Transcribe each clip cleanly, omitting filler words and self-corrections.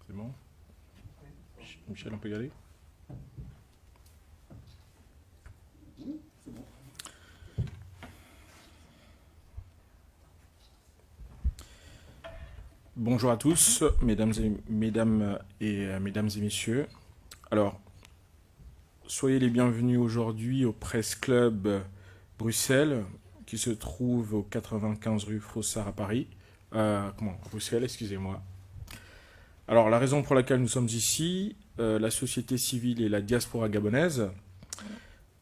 C'est bon. Michel, on peut y aller? Bonjour à tous, mesdames et messieurs. Alors, soyez les bienvenus aujourd'hui au Presse Club Bruxelles, qui se trouve au 95 rue Frossard à Paris. Bruxelles, excusez-moi. Alors, la raison pour laquelle nous sommes ici, la société civile et la diaspora gabonaise,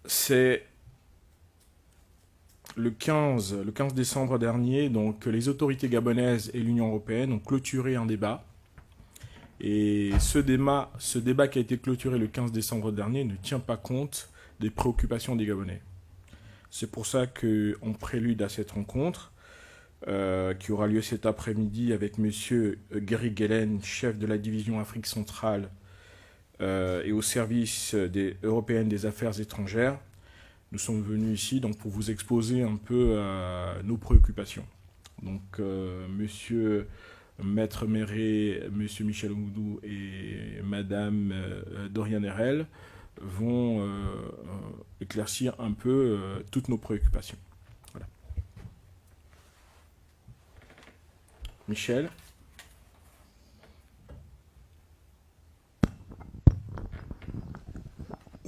c'est le 15 décembre dernier, donc les autorités gabonaises et l'Union européenne ont clôturé un débat. Et ce débat qui a été clôturé le 15 décembre dernier ne tient pas compte des préoccupations des Gabonais. C'est pour ça qu'on prélude à cette rencontre qui aura lieu cet après-midi avec M. Gary Gellen, chef de la division Afrique centrale et au service européenne des affaires étrangères. Nous sommes venus ici donc, pour vous exposer un peu nos préoccupations. Donc, Monsieur Maître Méré, Monsieur Michel Oudou et Madame Dorian Erel vont éclaircir un peu toutes nos préoccupations. Voilà. Michel.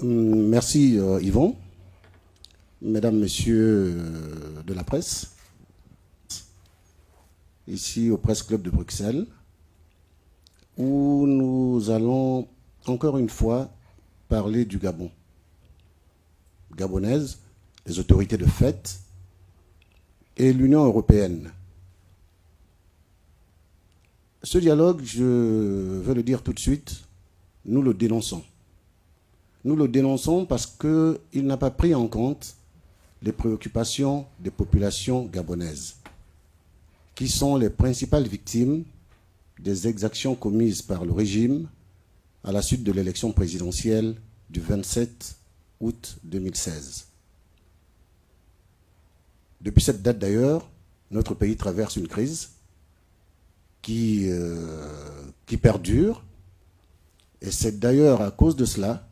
Merci Yvon. Mesdames, Messieurs de la presse, ici au Presse Club de Bruxelles, où nous allons encore une fois parler du Gabon. Gabonaise, les autorités de fait et l'Union européenne. Ce dialogue, je veux le dire tout de suite, nous le dénonçons. Nous le dénonçons parce qu'il n'a pas pris en compte les préoccupations des populations gabonaises, qui sont les principales victimes des exactions commises par le régime à la suite de l'élection présidentielle du 27 août 2016. Depuis cette date d'ailleurs, notre pays traverse une crise qui perdure, et c'est d'ailleurs à cause de cela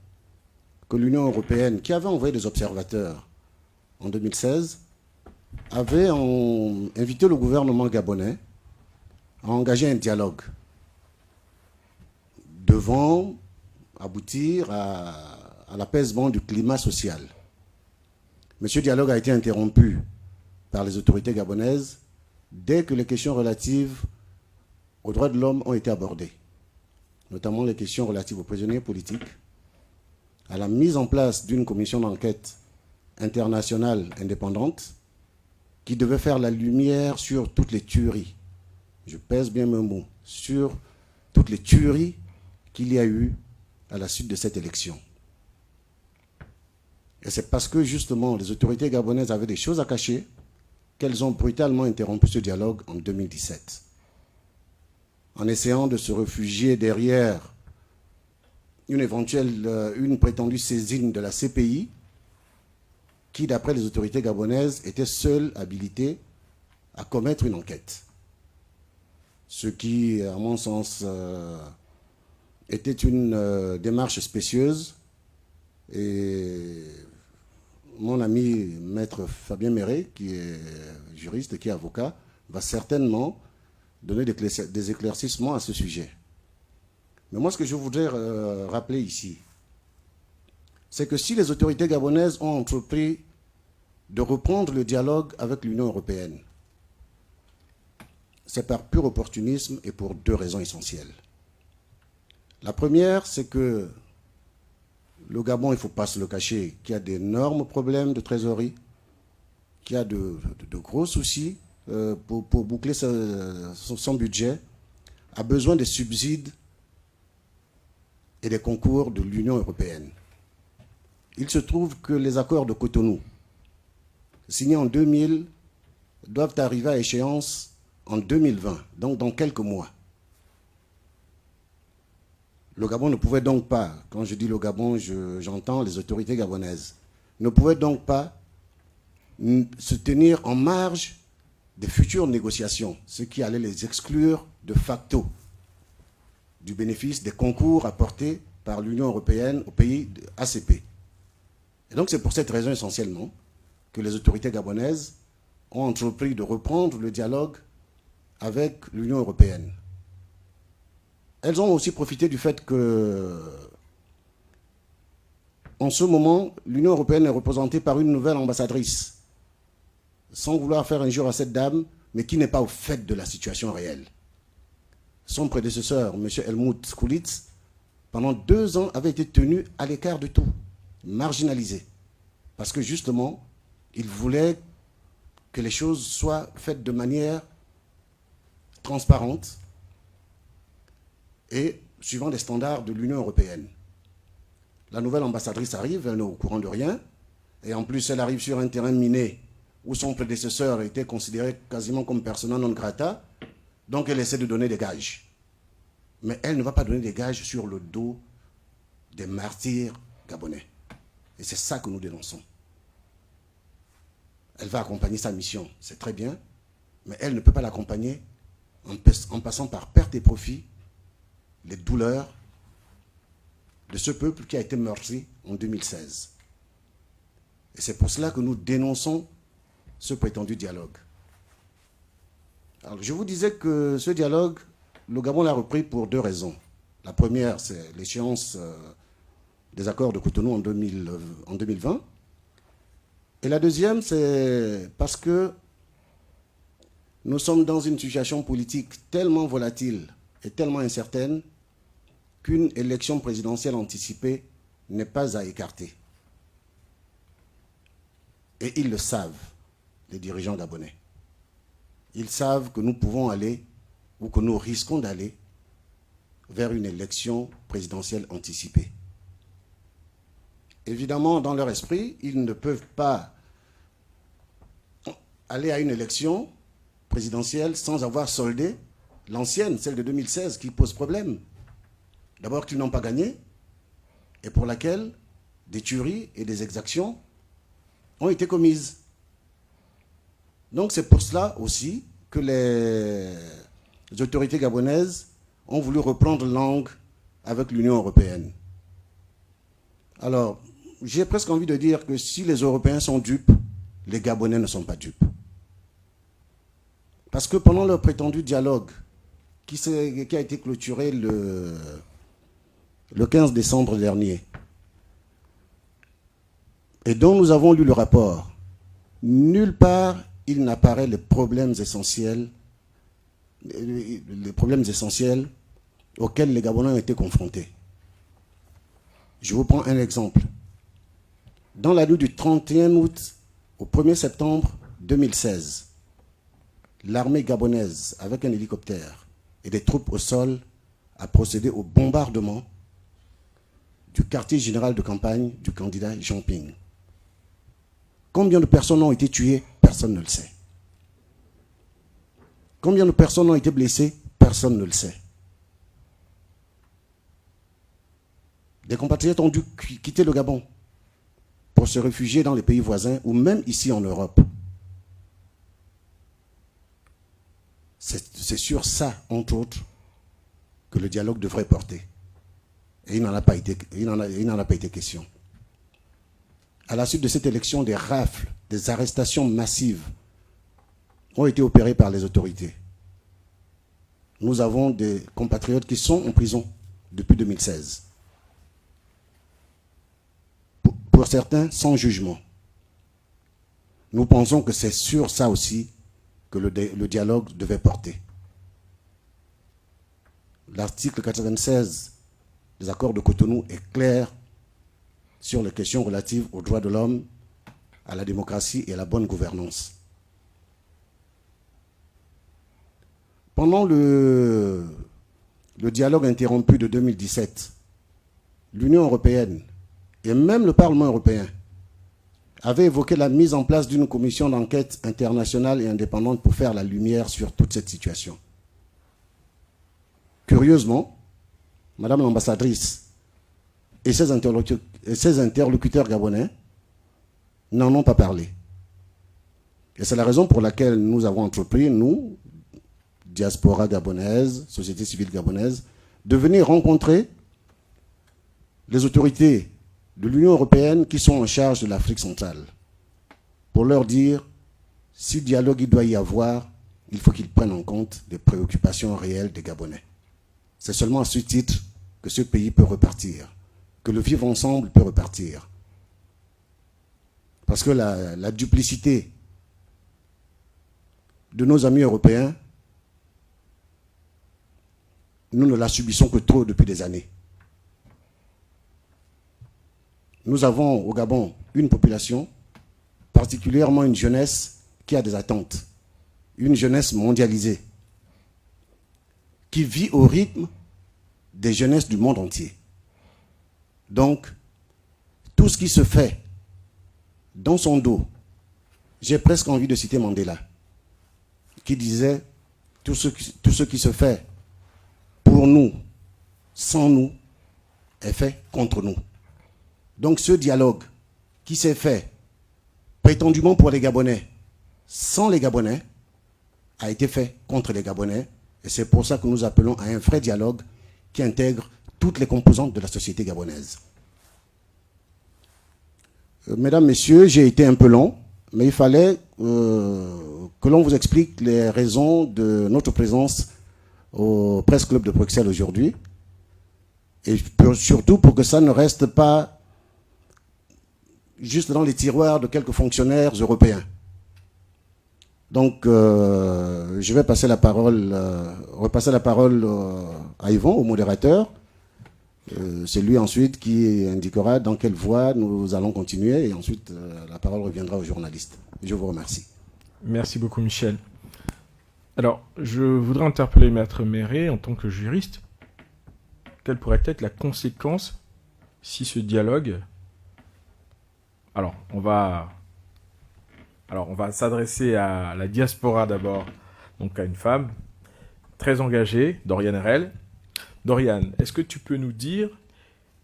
que l'Union européenne, qui avait envoyé des observateurs en 2016, avait invité le gouvernement gabonais à engager un dialogue devant aboutir à l'apaisement du climat social. Mais ce dialogue a été interrompu par les autorités gabonaises dès que les questions relatives aux droits de l'homme ont été abordées, notamment les questions relatives aux prisonniers politiques, à la mise en place d'une commission d'enquête internationale indépendante qui devait faire la lumière sur toutes les tueries, je pèse bien mes mots, sur toutes les tueries qu'il y a eu à la suite de cette élection. Et c'est parce que justement les autorités gabonaises avaient des choses à cacher qu'elles ont brutalement interrompu ce dialogue en 2017. En essayant de se réfugier derrière une prétendue saisine de la CPI, qui, d'après les autorités gabonaises, était seule habilitée à commettre une enquête. Ce qui, à mon sens, était une démarche spécieuse. Et mon ami maître Fabien Méré, qui est juriste et qui est avocat, va certainement donner des éclaircissements à ce sujet. Mais moi, ce que je voudrais rappeler ici, c'est que si les autorités gabonaises ont entrepris de reprendre le dialogue avec l'Union européenne, c'est par pur opportunisme et pour deux raisons essentielles. La première, c'est que le Gabon, il ne faut pas se le cacher, qui a d'énormes problèmes de trésorerie, qui a de gros soucis pour boucler son budget, a besoin des subsides et des concours de l'Union européenne. Il se trouve que les accords de Cotonou, signés en 2000, doivent arriver à échéance en 2020, donc dans quelques mois. Le Gabon ne pouvait donc pas, quand je dis le Gabon, j'entends les autorités gabonaises, ne pouvait donc pas se tenir en marge des futures négociations, ce qui allait les exclure de facto du bénéfice des concours apportés par l'Union européenne aux pays ACP. Et donc c'est pour cette raison essentiellement que les autorités gabonaises ont entrepris de reprendre le dialogue avec l'Union européenne. Elles ont aussi profité du fait que, en ce moment, l'Union européenne est représentée par une nouvelle ambassadrice, sans vouloir faire injure à cette dame, mais qui n'est pas au fait de la situation réelle. Son prédécesseur, M. Helmut Kulitz, pendant 2 ans, avait été tenu à l'écart de tout, marginalisé. Parce que justement, il voulait que les choses soient faites de manière transparente et suivant les standards de l'Union européenne. La nouvelle ambassadrice arrive, elle n'est au courant de rien, et en plus elle arrive sur un terrain miné où son prédécesseur était considéré quasiment comme persona non grata, donc elle essaie de donner des gages. Mais elle ne va pas donner des gages sur le dos des martyrs gabonais. Et c'est ça que nous dénonçons. Elle va accompagner sa mission, c'est très bien, mais elle ne peut pas l'accompagner en passant par perte et profit les douleurs de ce peuple qui a été meurtri en 2016. Et c'est pour cela que nous dénonçons ce prétendu dialogue. Alors, je vous disais que ce dialogue, le Gabon l'a repris pour 2 raisons. La première, c'est l'échéance des accords de Cotonou en 2020. Et la deuxième, c'est parce que nous sommes dans une situation politique tellement volatile et tellement incertaine qu'une élection présidentielle anticipée n'est pas à écarter. Et ils le savent, les dirigeants gabonais. Ils savent que nous pouvons aller, ou que nous risquons d'aller, vers une élection présidentielle anticipée. Évidemment, dans leur esprit, ils ne peuvent pas aller à une élection présidentielle sans avoir soldé l'ancienne, celle de 2016, qui pose problème. D'abord qu'ils n'ont pas gagné, et pour laquelle des tueries et des exactions ont été commises. Donc c'est pour cela aussi que les autorités gabonaises ont voulu reprendre langue avec l'Union européenne. Alors, j'ai presque envie de dire que si les Européens sont dupes, les Gabonais ne sont pas dupes. Parce que pendant le prétendu dialogue qui a été clôturé le 15 décembre dernier, et dont nous avons lu le rapport, nulle part il n'apparaît les problèmes essentiels auxquels les Gabonais ont été confrontés. Je vous prends un exemple. Dans la nuit du 31 août au 1er septembre 2016, l'armée gabonaise, avec un hélicoptère et des troupes au sol, a procédé au bombardement du quartier général de campagne du candidat Jean Ping. Combien de personnes ont été tuées? Personne ne le sait. Combien de personnes ont été blessées? Personne ne le sait. Des compatriotes ont dû quitter le Gabon pour se réfugier dans les pays voisins ou même ici en Europe. C'est sur ça, entre autres, que le dialogue devrait porter. Et il n'en a pas été question. À la suite de cette élection, des rafles, des arrestations massives ont été opérées par les autorités. Nous avons des compatriotes qui sont en prison depuis 2016. Pour certains, sans jugement. Nous pensons que c'est sur ça aussi que le dialogue devait porter. L'article 96 des accords de Cotonou est clair sur les questions relatives aux droits de l'homme, à la démocratie et à la bonne gouvernance. Pendant le dialogue interrompu de 2017, l'Union européenne et même le Parlement européen avaient évoqué la mise en place d'une commission d'enquête internationale et indépendante pour faire la lumière sur toute cette situation. Curieusement, Madame l'ambassadrice et ses interlocuteurs gabonais n'en ont pas parlé. Et c'est la raison pour laquelle nous avons entrepris, nous, diaspora gabonaise, société civile gabonaise, de venir rencontrer les autorités de l'Union européenne qui sont en charge de l'Afrique centrale pour leur dire, si dialogue il doit y avoir, il faut qu'ils prennent en compte les préoccupations réelles des Gabonais. C'est seulement à ce titre que ce pays peut repartir, que le vivre ensemble peut repartir. Parce que la duplicité de nos amis européens, nous ne la subissons que trop depuis des années. Nous avons au Gabon une population, particulièrement une jeunesse qui a des attentes, une jeunesse mondialisée, qui vit au rythme des jeunesses du monde entier. Donc, tout ce qui se fait dans son dos, j'ai presque envie de citer Mandela, qui disait « tout ce qui se fait pour nous, sans nous, est fait contre nous ». Donc ce dialogue qui s'est fait prétendument pour les Gabonais, sans les Gabonais, a été fait contre les Gabonais. Et c'est pour ça que nous appelons à un vrai dialogue qui intègre toutes les composantes de la société gabonaise. Mesdames, Messieurs, j'ai été un peu long, mais il fallait que l'on vous explique les raisons de notre présence au Presse Club de Bruxelles aujourd'hui. Et surtout pour que ça ne reste pas juste dans les tiroirs de quelques fonctionnaires européens. Donc, je vais repasser la parole à Yvon, au modérateur. C'est lui ensuite qui indiquera dans quelle voie nous allons continuer et ensuite la parole reviendra aux journalistes. Je vous remercie. Merci beaucoup, Michel. Alors, je voudrais interpeller Maître Méré en tant que juriste. Quelle pourrait être la conséquence si ce dialogue... Alors, on va s'adresser à la diaspora d'abord, donc à une femme très engagée, Doriane Rel. Doriane, est-ce que tu peux nous dire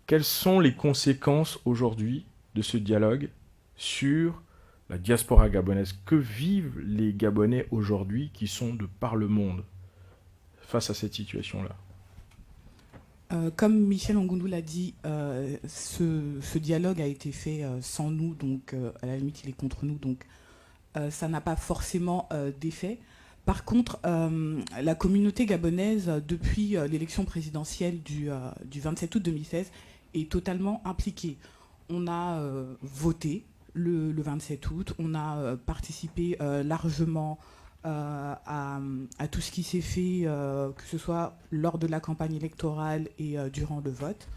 quelles sont les conséquences aujourd'hui de ce dialogue sur la diaspora gabonaise? Que vivent les Gabonais aujourd'hui qui sont de par le monde face à cette situation-là? Comme Michel Ngundou l'a dit, ce dialogue a été fait sans nous, donc à la limite il est contre nous, donc ça n'a pas forcément d'effet. Par contre, la communauté gabonaise, depuis l'élection présidentielle du 27 août 2016, est totalement impliquée. On a voté le 27 août, on a participé largement à tout ce qui s'est fait, que ce soit lors de la campagne électorale et durant le vote.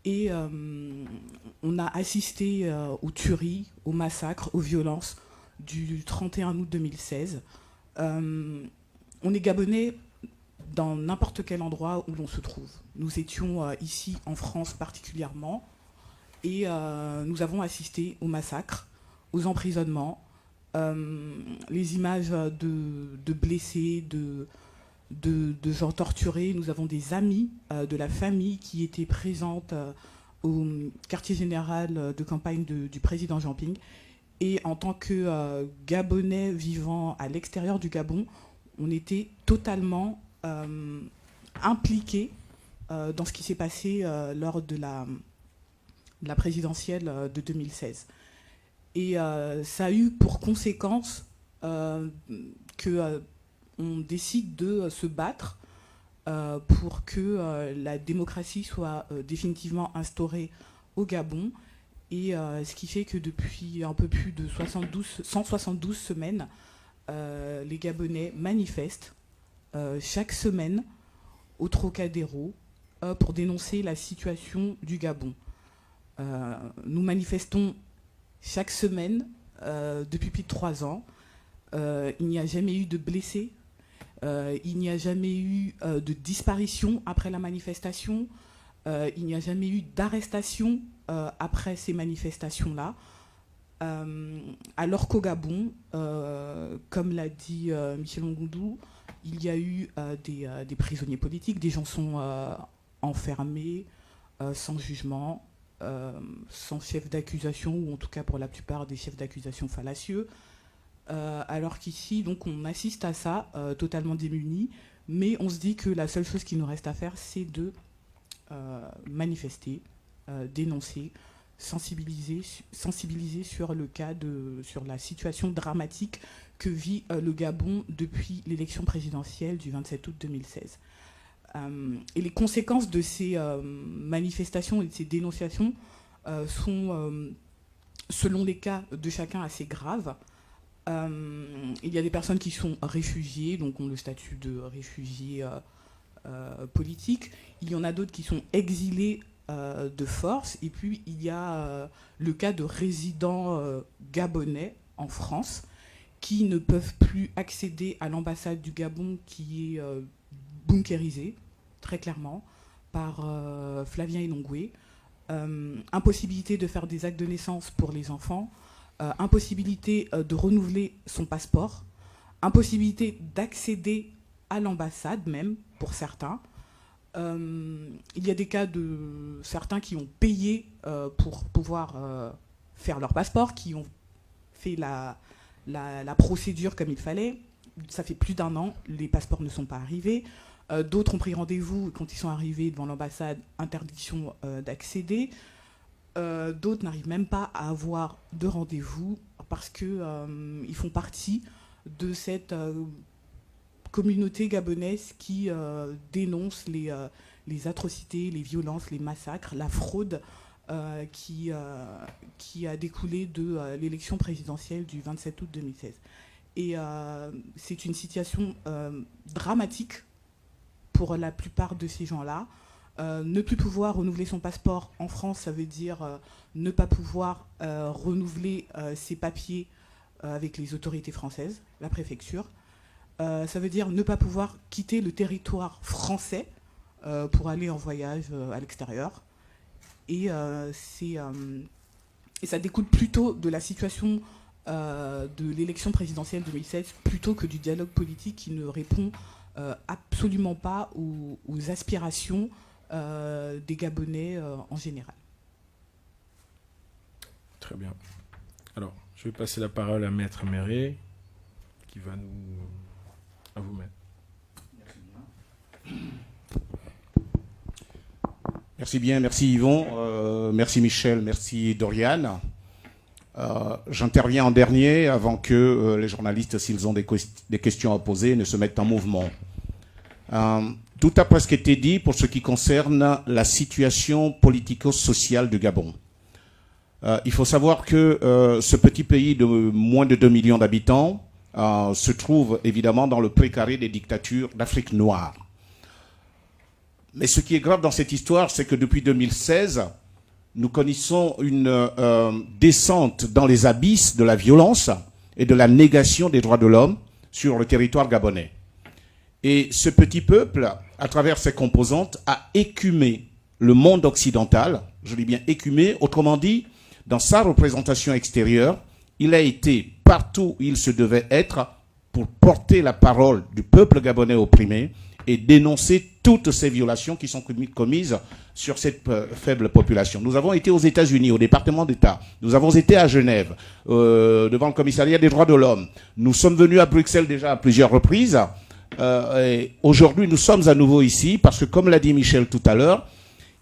Et on a assisté aux tueries, aux massacres, aux violences du 31 août 2016. On est Gabonais dans n'importe quel endroit où l'on se trouve. Nous étions ici en France particulièrement et nous avons assisté aux massacres, aux emprisonnements, les images de blessés, de gens torturés. Nous avons des amis de la famille qui étaient présentes au quartier général de campagne du président Jamping. Et en tant que Gabonais vivant à l'extérieur du Gabon, on était totalement impliqués dans ce qui s'est passé lors de la présidentielle de 2016. Et ça a eu pour conséquence qu'on décide de se battre pour que la démocratie soit définitivement instaurée au Gabon. Et ce qui fait que depuis un peu plus de 172 semaines, les Gabonais manifestent chaque semaine au Trocadéro pour dénoncer la situation du Gabon. Nous manifestons chaque semaine depuis plus de 3 ans. Il n'y a jamais eu de blessés, il n'y a jamais eu de disparition après la manifestation, il n'y a jamais eu d'arrestation après ces manifestations-là. Alors qu'au Gabon, comme l'a dit Michel Ngundou, il y a eu des prisonniers politiques, des gens sont enfermés sans jugement, sans chef d'accusation, ou en tout cas pour la plupart des chefs d'accusation fallacieux. Alors qu'ici, donc, on assiste à ça totalement démunis. Mais on se dit que la seule chose qu'il nous reste à faire, c'est de manifester, dénoncer, sensibiliser sur sur la situation dramatique que vit le Gabon depuis l'élection présidentielle du 27 août 2016. Et les conséquences de ces manifestations et de ces dénonciations sont, selon les cas de chacun, assez graves. Il y a des personnes qui sont réfugiées, donc ont le statut de réfugiés politiques. Il y en a d'autres qui sont exilés de force. Et puis, il y a le cas de résidents gabonais en France qui ne peuvent plus accéder à l'ambassade du Gabon qui est bunkérisée, très clairement, par Flavien Ilongwe. Impossibilité de faire des actes de naissance pour les enfants, impossibilité de renouveler son passeport, impossibilité d'accéder à l'ambassade même pour certains. Il y a des cas de certains qui ont payé pour pouvoir faire leur passeport, qui ont fait la procédure comme il fallait. Ça fait plus d'1 an, les passeports ne sont pas arrivés. D'autres ont pris rendez-vous et quand ils sont arrivés devant l'ambassade, interdiction d'accéder. D'autres n'arrivent même pas à avoir de rendez-vous parce qu'ils font partie de cette communauté gabonaise qui dénonce les atrocités, les violences, les massacres, la fraude qui a découlé de l'élection présidentielle du 27 août 2016. Et c'est une situation dramatique pour la plupart de ces gens-là. Ne plus pouvoir renouveler son passeport en France, ça veut dire ne pas pouvoir renouveler ses papiers avec les autorités françaises, la préfecture. Ça veut dire ne pas pouvoir quitter le territoire français pour aller en voyage à l'extérieur. Et ça découle plutôt de la situation de l'élection présidentielle 2016 plutôt que du dialogue politique qui ne répond absolument pas aux aspirations des Gabonais en général. Très bien. Alors, je vais passer la parole à Maître Méré, qui va nous... À vous, Maître. Merci bien, merci Yvon, merci Michel, merci Doriane. J'interviens en dernier avant que les journalistes, s'ils ont des questions à poser, ne se mettent en mouvement. Tout a presque été dit pour ce qui concerne la situation politico-sociale du Gabon. Il faut savoir que ce petit pays de moins de 2 millions d'habitants se trouve évidemment dans le précaré des dictatures d'Afrique noire. Mais ce qui est grave dans cette histoire, c'est que depuis 2016, nous connaissons une descente dans les abysses de la violence et de la négation des droits de l'homme sur le territoire gabonais. Et ce petit peuple, à travers ses composantes, a écumé le monde occidental, je dis bien écumé, autrement dit, dans sa représentation extérieure, il a été partout où il se devait être pour porter la parole du peuple gabonais opprimé et dénoncer toutes ces violations qui sont commises sur cette faible population. Nous avons été aux États-Unis, au département d'État. Nous avons été à Genève, devant le commissariat des droits de l'homme. Nous sommes venus à Bruxelles déjà à plusieurs reprises. Et aujourd'hui, nous sommes à nouveau ici parce que, comme l'a dit Michel tout à l'heure,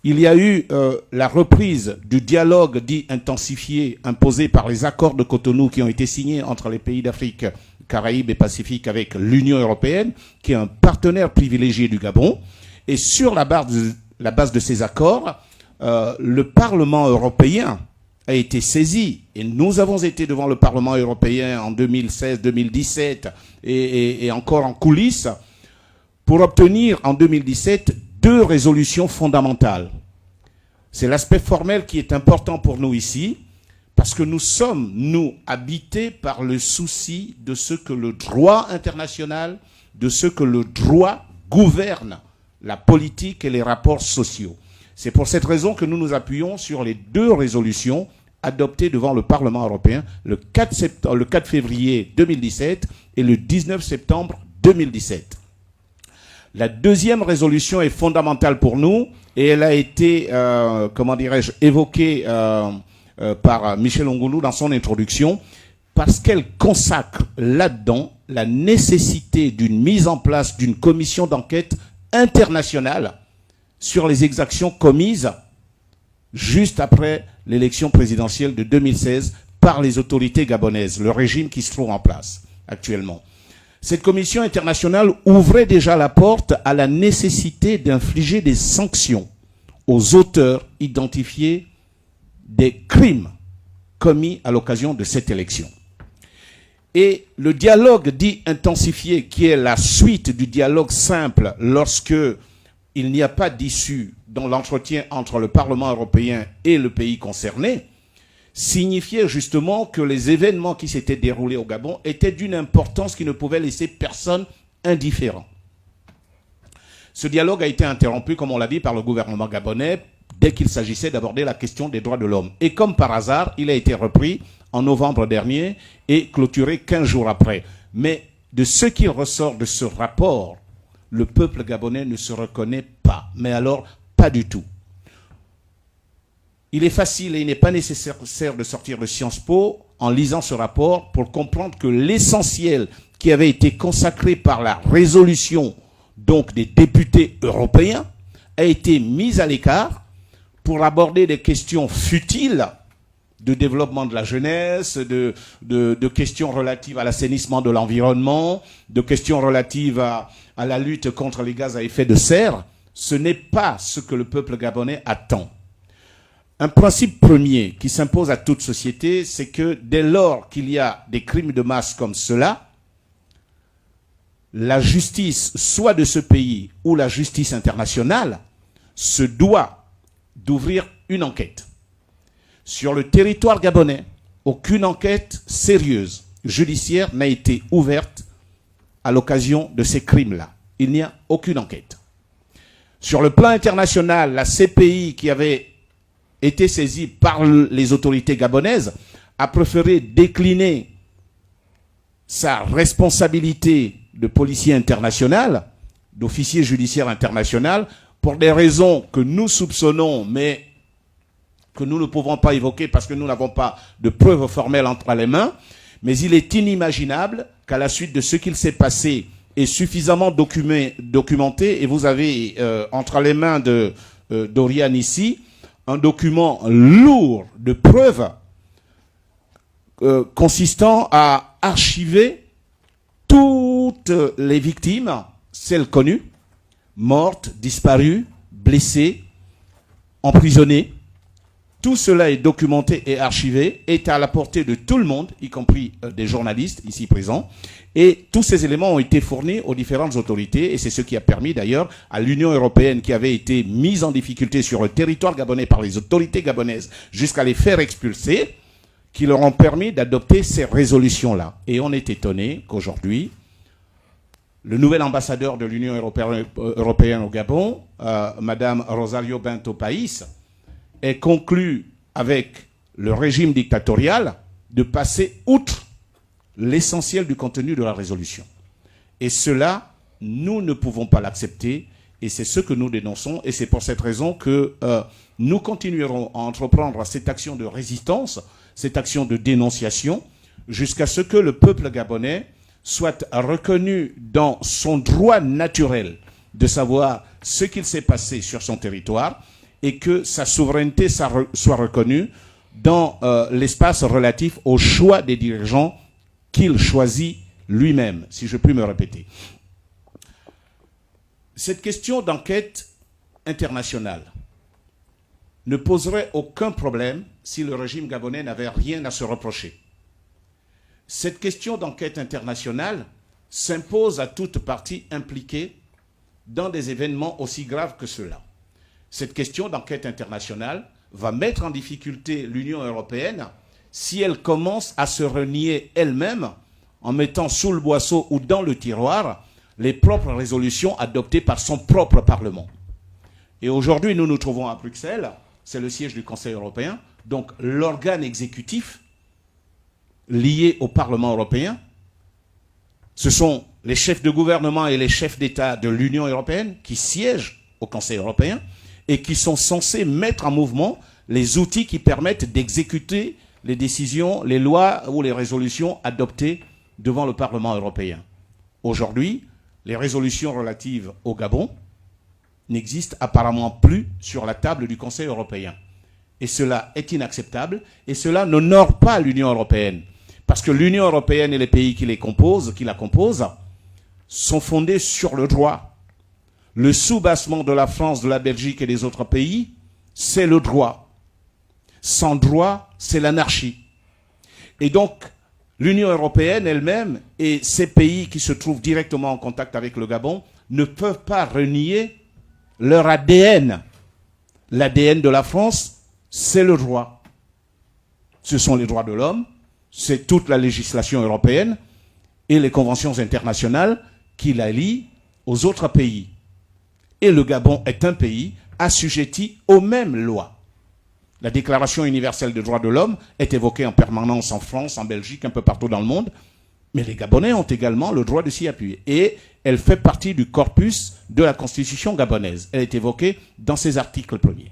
il y a eu la reprise du dialogue dit intensifié imposé par les accords de Cotonou qui ont été signés entre les pays d'Afrique, Caraïbes et Pacifique avec l'Union européenne, qui est un partenaire privilégié du Gabon. Et sur la base de ces accords, le Parlement européen a été saisi. Et nous avons été devant le Parlement européen en 2016, 2017 et encore en coulisses pour obtenir en 2017 2 résolutions fondamentales. C'est l'aspect formel qui est important pour nous ici, parce que nous sommes, nous, habités par le souci de ce que le droit international, de ce que le droit gouverne la politique et les rapports sociaux. C'est pour cette raison que nous nous appuyons sur les 2 résolutions adoptées devant le Parlement européen le 4 février 2017 et le 19 septembre 2017. La 2e résolution est fondamentale pour nous et elle a été, évoquée par Michel Ongoulou dans son introduction parce qu'elle consacre là-dedans la nécessité d'une mise en place d'une commission d'enquête internationale sur les exactions commises juste après l'élection présidentielle de 2016 par les autorités gabonaises, le régime qui se trouve en place actuellement. Cette commission internationale ouvrait déjà la porte à la nécessité d'infliger des sanctions aux auteurs identifiés des crimes commis à l'occasion de cette élection. Et le dialogue dit intensifié, qui est la suite du dialogue simple lorsque il n'y a pas d'issue dans l'entretien entre le Parlement européen et le pays concerné, signifiait justement que les événements qui s'étaient déroulés au Gabon étaient d'une importance qui ne pouvait laisser personne indifférent. Ce dialogue a été interrompu, comme on l'a dit, par le gouvernement gabonais dès qu'il s'agissait d'aborder la question des droits de l'homme. Et comme par hasard, il a été repris en novembre dernier et clôturé 15 jours après. Mais de ce qui ressort de ce rapport, le peuple gabonais ne se reconnaît pas. Mais alors, pas du tout. Il est facile et il n'est pas nécessaire de sortir de Sciences Po en lisant ce rapport pour comprendre que l'essentiel qui avait été consacré par la résolution donc des députés européens a été mis à l'écart pour aborder des questions futiles de développement de la jeunesse, de questions relatives à l'assainissement de l'environnement, de questions relatives à la lutte contre les gaz à effet de serre. Ce n'est pas ce que le peuple gabonais attend. Un principe premier qui s'impose à toute société, c'est que dès lors qu'il y a des crimes de masse comme cela, la justice, soit de ce pays ou la justice internationale, se doit d'ouvrir une enquête. Sur le territoire gabonais, aucune enquête sérieuse, judiciaire, n'a été ouverte à l'occasion de ces crimes-là. Il n'y a aucune enquête. Sur le plan international, la CPI qui avait été saisie par les autorités gabonaises a préféré décliner sa responsabilité de policier international, d'officier judiciaire international, pour des raisons que nous soupçonnons, mais que nous ne pouvons pas évoquer parce que nous n'avons pas de preuves formelles entre les mains. Mais il est inimaginable qu'à la suite de ce qu'il s'est passé est suffisamment documenté, et vous avez entre les mains d'Oriane ici un document lourd de preuves consistant à archiver toutes les victimes, celles connues, mortes, disparues, blessées, emprisonnées. Tout cela est documenté et archivé, est à la portée de tout le monde, y compris des journalistes ici présents. Et tous ces éléments ont été fournis aux différentes autorités, et c'est ce qui a permis d'ailleurs à l'Union européenne, qui avait été mise en difficulté sur le territoire gabonais par les autorités gabonaises jusqu'à les faire expulser, qui leur ont permis d'adopter ces résolutions-là. Et on est étonné qu'aujourd'hui, le nouvel ambassadeur de l'Union européenne au Gabon, Madame Rosario Bento País, ait conclu avec le régime dictatorial de passer outre l'essentiel du contenu de la résolution. Et cela, nous ne pouvons pas l'accepter, et c'est ce que nous dénonçons, et c'est pour cette raison que nous continuerons à entreprendre cette action de résistance, cette action de dénonciation, jusqu'à ce que le peuple gabonais soit reconnu dans son droit naturel de savoir ce qu'il s'est passé sur son territoire, et que sa souveraineté soit reconnue dans l'espace relatif au choix des dirigeants qu'il choisit lui-même, si je puis me répéter. Cette question d'enquête internationale ne poserait aucun problème si le régime gabonais n'avait rien à se reprocher. Cette question d'enquête internationale s'impose à toute partie impliquée dans des événements aussi graves que ceux-là. Cette question d'enquête internationale va mettre en difficulté l'Union européenne si elle commence à se renier elle-même en mettant sous le boisseau ou dans le tiroir les propres résolutions adoptées par son propre Parlement. Et aujourd'hui, nous nous trouvons à Bruxelles, c'est le siège du Conseil européen, donc l'organe exécutif lié au Parlement européen. Ce sont les chefs de gouvernement et les chefs d'État de l'Union européenne qui siègent au Conseil européen et qui sont censés mettre en mouvement les outils qui permettent d'exécuter les décisions, les lois ou les résolutions adoptées devant le Parlement européen. Aujourd'hui, les résolutions relatives au Gabon n'existent apparemment plus sur la table du Conseil européen. Et cela est inacceptable, et cela n'honore pas l'Union européenne. Parce que l'Union européenne et les pays qui la composent, sont fondés sur le droit. Le soubassement de la France, de la Belgique et des autres pays, c'est le droit. Sans droit, c'est l'anarchie. Et donc, l'Union européenne elle-même et ces pays qui se trouvent directement en contact avec le Gabon ne peuvent pas renier leur ADN. L'ADN de la France, c'est le droit. Ce sont les droits de l'homme, c'est toute la législation européenne et les conventions internationales qui la lient aux autres pays. Et le Gabon est un pays assujetti aux mêmes lois. La Déclaration universelle des droits de l'homme est évoquée en permanence en France, en Belgique, un peu partout dans le monde, mais les Gabonais ont également le droit de s'y appuyer. Et elle fait partie du corpus de la Constitution gabonaise. Elle est évoquée dans ses articles premiers.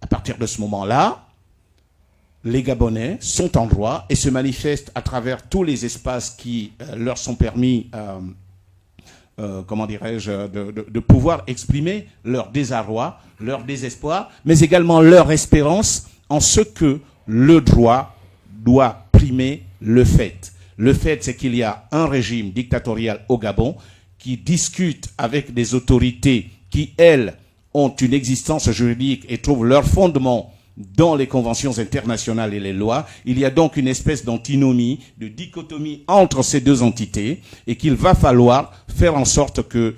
À partir de ce moment-là, les Gabonais sont en droit et se manifestent à travers tous les espaces qui leur sont permis, de pouvoir exprimer leur désarroi, leur désespoir, mais également leur espérance en ce que le droit doit primer le fait. Le fait, c'est qu'il y a un régime dictatorial au Gabon qui discute avec des autorités qui, elles, ont une existence juridique et trouvent leur fondement dans les conventions internationales et les lois. Il y a donc une espèce d'antinomie, de dichotomie entre ces deux entités et qu'il va falloir faire en sorte que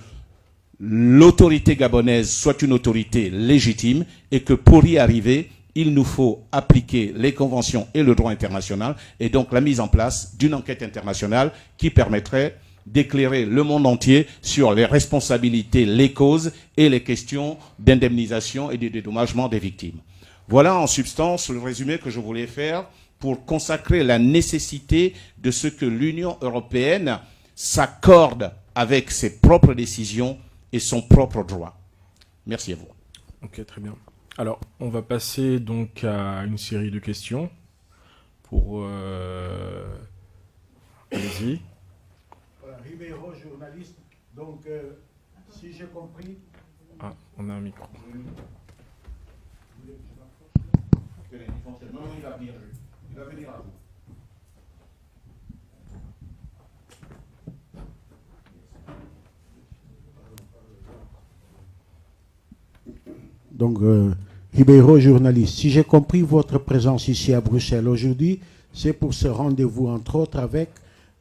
l'autorité gabonaise soit une autorité légitime et que pour y arriver, il nous faut appliquer les conventions et le droit international et donc la mise en place d'une enquête internationale qui permettrait d'éclairer le monde entier sur les responsabilités, les causes et les questions d'indemnisation et de dédommagement des victimes. Voilà en substance le résumé que je voulais faire pour consacrer la nécessité de ce que l'Union européenne s'accorde avec ses propres décisions et son propre droit. Merci à vous. Ok, très bien. Alors, on va passer donc à une série de questions pour... Allez-y. Voilà, Ribeiro, journaliste. Donc, si j'ai compris... Ah, on a un micro. Non, il va venir. Il va venir à vous. Donc, Ribeiro, journaliste. Si j'ai compris votre présence ici à Bruxelles aujourd'hui, c'est pour ce rendez-vous, entre autres, avec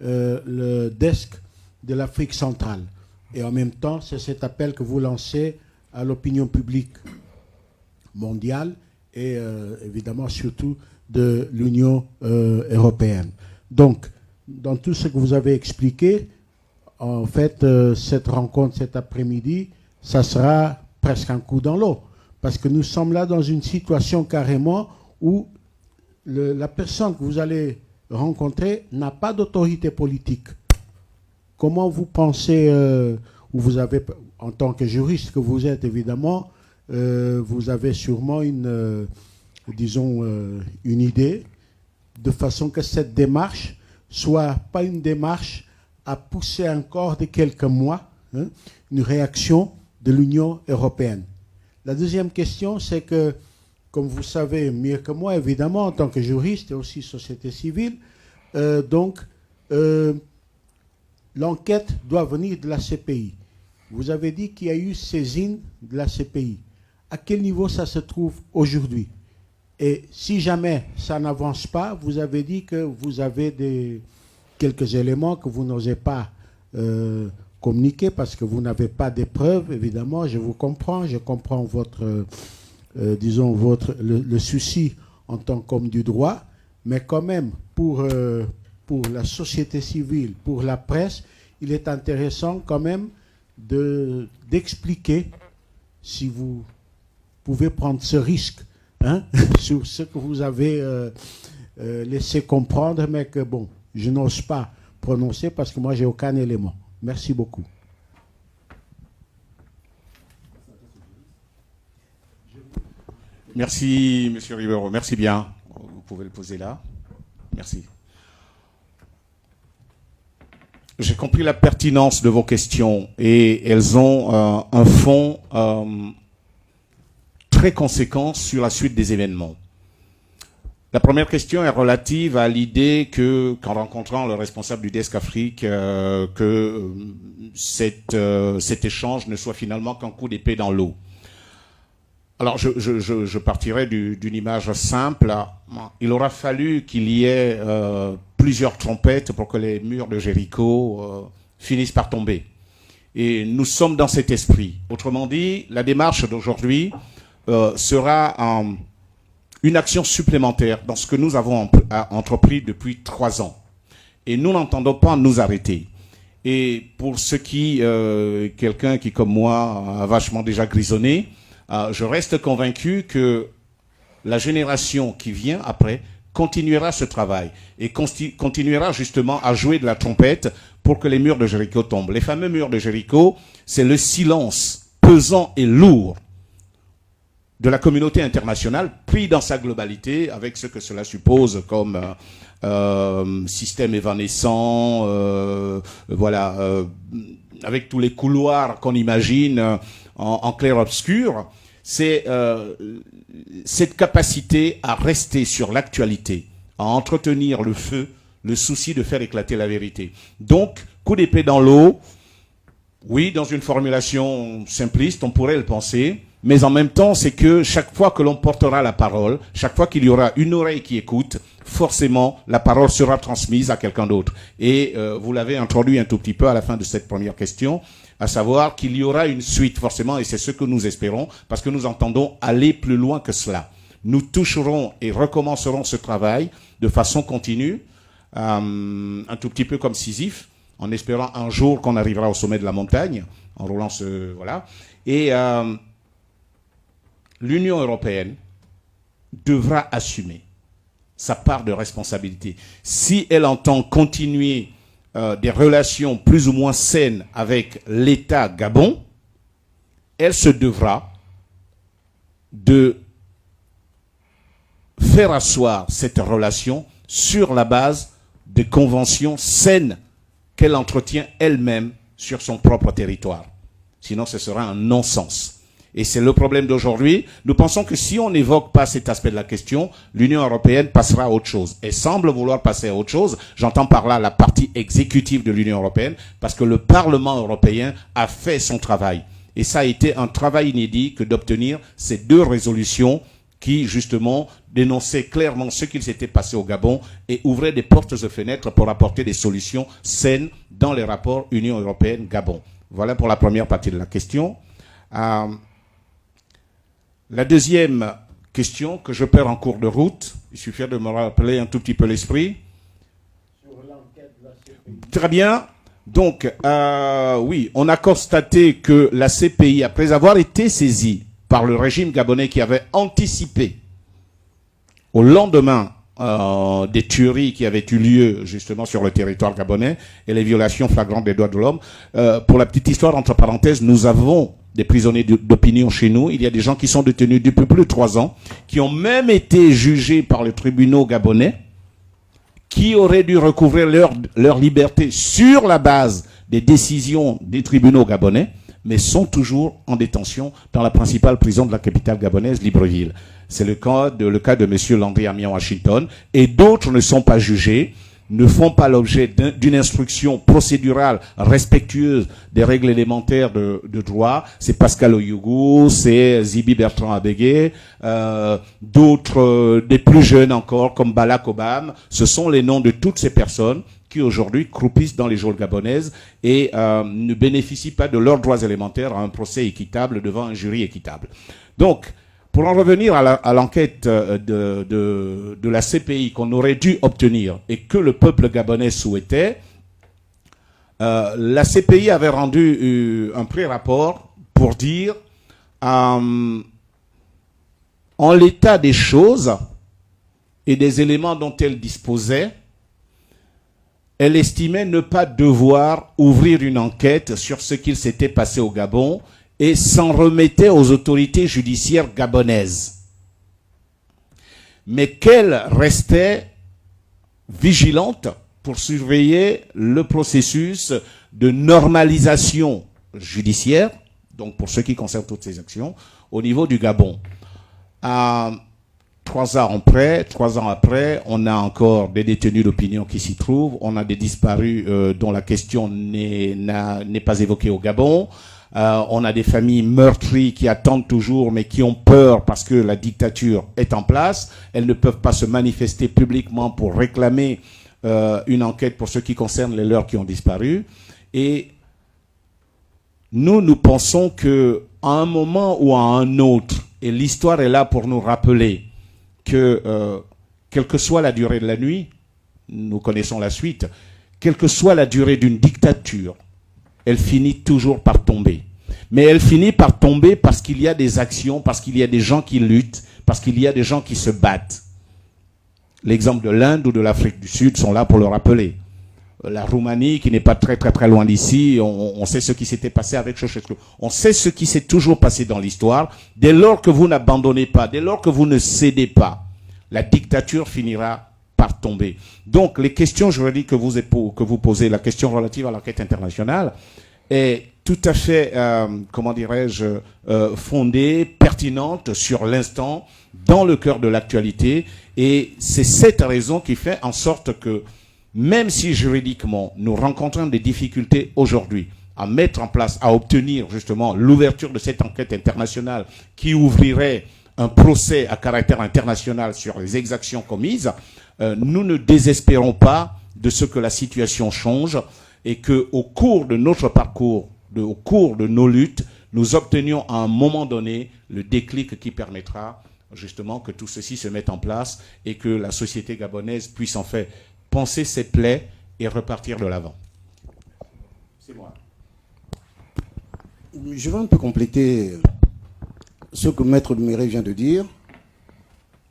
le desk de l'Afrique centrale. Et en même temps, c'est cet appel que vous lancez à l'opinion publique mondiale et évidemment surtout de l'Union européenne. Donc, dans tout ce que vous avez expliqué, en fait, cette rencontre cet après-midi, ça sera presque un coup dans l'eau. Parce que nous sommes là dans une situation carrément où la personne que vous allez rencontrer n'a pas d'autorité politique. Comment vous pensez, ou vous avez, en tant que juriste que vous êtes évidemment, vous avez sûrement une idée, de façon que cette démarche soit pas une démarche à pousser encore de quelques mois, une réaction de l'Union européenne. La deuxième question, c'est que, comme vous savez mieux que moi, évidemment, en tant que juriste et aussi société civile, l'enquête doit venir de la CPI. Vous avez dit qu'il y a eu saisine de la CPI. À quel niveau ça se trouve aujourd'hui? Et si jamais ça n'avance pas, vous avez dit que vous avez quelques éléments que vous n'osez pas communiquer parce que vous n'avez pas de preuves, évidemment. Je vous comprends, je comprends le souci en tant qu'homme du droit, mais quand même, pour la société civile, pour la presse, il est intéressant quand même d'expliquer, si vous pouvez prendre ce risque, sur ce que vous avez laissé comprendre, mais que bon, je n'ose pas prononcer parce que moi, j'ai aucun élément. Merci beaucoup. Merci, Monsieur Ribeiro. Merci bien. Vous pouvez le poser là. Merci. J'ai compris la pertinence de vos questions et elles ont un fond très conséquent sur la suite des événements. La première question est relative à l'idée que, qu'en rencontrant le responsable du Desk Afrique, cet échange ne soit finalement qu'un coup d'épée dans l'eau. Alors, je partirai d'une image simple. Il aura fallu qu'il y ait plusieurs trompettes pour que les murs de Jéricho finissent par tomber. Et nous sommes dans cet esprit. Autrement dit, la démarche d'aujourd'hui sera une action supplémentaire dans ce que nous avons entrepris depuis 3 ans. Et nous n'entendons pas nous arrêter. Et pour ceux qui, quelqu'un qui comme moi a vachement déjà grisonné, je reste convaincu que la génération qui vient après continuera ce travail et continuera justement à jouer de la trompette pour que les murs de Jéricho tombent. Les fameux murs de Jéricho, c'est le silence pesant et lourd de la communauté internationale pris dans sa globalité avec ce que cela suppose comme système évanescent, avec tous les couloirs qu'on imagine en clair-obscur. C'est cette capacité à rester sur l'actualité, à entretenir le feu, le souci de faire éclater la vérité. Donc, coup d'épée dans l'eau, oui, dans une formulation simpliste, on pourrait le penser, mais en même temps, c'est que chaque fois que l'on portera la parole, chaque fois qu'il y aura une oreille qui écoute, forcément, la parole sera transmise à quelqu'un d'autre. Et vous l'avez introduit un tout petit peu à la fin de cette première question, à savoir qu'il y aura une suite forcément, et c'est ce que nous espérons, parce que nous entendons aller plus loin que cela. Nous toucherons et recommencerons ce travail de façon continue, un tout petit peu comme Sisyphe, en espérant un jour qu'on arrivera au sommet de la montagne, en roulant ce... Voilà. Et l'Union européenne devra assumer sa part de responsabilité. Si elle entend continuer des relations plus ou moins saines avec l'État Gabon, elle se devra de faire asseoir cette relation sur la base des conventions saines qu'elle entretient elle-même sur son propre territoire. Sinon, ce sera un non-sens. Et c'est le problème d'aujourd'hui. Nous pensons que si on n'évoque pas cet aspect de la question, l'Union européenne passera à autre chose. Et semble vouloir passer à autre chose. J'entends par là la partie exécutive de l'Union européenne, parce que le Parlement européen a fait son travail. Et ça a été un travail inédit que d'obtenir ces 2 résolutions qui, justement, dénonçaient clairement ce qu'il s'était passé au Gabon et ouvraient des portes et fenêtres pour apporter des solutions saines dans les rapports Union européenne-Gabon. Voilà pour la première partie de la question. La deuxième question que je perds en cours de route, il suffit de me rappeler un tout petit peu l'esprit. Très bien. Donc, oui, on a constaté que la CPI, après avoir été saisie par le régime gabonais qui avait anticipé au lendemain des tueries qui avaient eu lieu justement sur le territoire gabonais et les violations flagrantes des droits de l'homme. Pour la petite histoire, entre parenthèses, nous avons des prisonniers d'opinion chez nous. Il y a des gens qui sont détenus depuis plus de 3 ans, qui ont même été jugés par les tribunaux gabonais, qui auraient dû recouvrir leur liberté sur la base des décisions des tribunaux gabonais, mais sont toujours en détention dans la principale prison de la capitale gabonaise, Libreville. C'est le cas de M. Landry Amiens Washington, et d'autres ne sont pas jugés, ne font pas l'objet d'une instruction procédurale respectueuse des règles élémentaires de droit. C'est Pascal Oyougou, c'est Zibi Bertrand Abégué, d'autres, des plus jeunes encore, comme Balak Obam. Ce sont les noms de toutes ces personnes qui aujourd'hui croupissent dans les geôles gabonaises et ne bénéficient pas de leurs droits élémentaires à un procès équitable devant un jury équitable. Donc, pour en revenir à l'enquête de la CPI qu'on aurait dû obtenir et que le peuple gabonais souhaitait, la CPI avait rendu un pré-rapport pour dire, en l'état des choses et des éléments dont elle disposait, elle estimait ne pas devoir ouvrir une enquête sur ce qu'il s'était passé au Gabon et s'en remettait aux autorités judiciaires gabonaises. Mais qu'elle restait vigilante pour surveiller le processus de normalisation judiciaire, donc pour ce qui concerne toutes ces actions, au niveau du Gabon. 3 ans après, on a encore des détenus d'opinion qui s'y trouvent, on a des disparus dont la question n'est pas évoquée au Gabon, on a des familles meurtries qui attendent toujours mais qui ont peur parce que la dictature est en place, elles ne peuvent pas se manifester publiquement pour réclamer une enquête pour ce qui concerne les leurs qui ont disparu. Et nous pensons qu'à un moment ou à un autre, et l'histoire est là pour nous rappeler que, quelle que soit la durée de la nuit, nous connaissons la suite, quelle que soit la durée d'une dictature, elle finit toujours par tomber. Mais elle finit par tomber parce qu'il y a des actions, parce qu'il y a des gens qui luttent, parce qu'il y a des gens qui se battent. L'exemple de l'Inde ou de l'Afrique du Sud sont là pour le rappeler. La Roumanie, qui n'est pas très loin d'ici, on sait ce qui s'était passé avec Ceausescu. On sait ce qui s'est toujours passé dans l'histoire. Dès lors que vous n'abandonnez pas, dès lors que vous ne cédez pas, la dictature finira par tomber. Donc, les questions juridiques que vous posez, la question relative à l'enquête internationale, est tout à fait, comment dirais-je, fondée, pertinente sur l'instant, dans le cœur de l'actualité. Et c'est cette raison qui fait en sorte que, même si juridiquement nous rencontrons des difficultés aujourd'hui à mettre en place, à obtenir justement l'ouverture de cette enquête internationale qui ouvrirait un procès à caractère international sur les exactions commises, nous ne désespérons pas de ce que la situation change et qu'au cours de notre parcours, au cours de nos luttes, nous obtenions à un moment donné le déclic qui permettra justement que tout ceci se mette en place et que la société gabonaise puisse en fait penser ses plaies et repartir de l'avant. C'est moi. Je vais un peu compléter ce que Maître Méré vient de dire.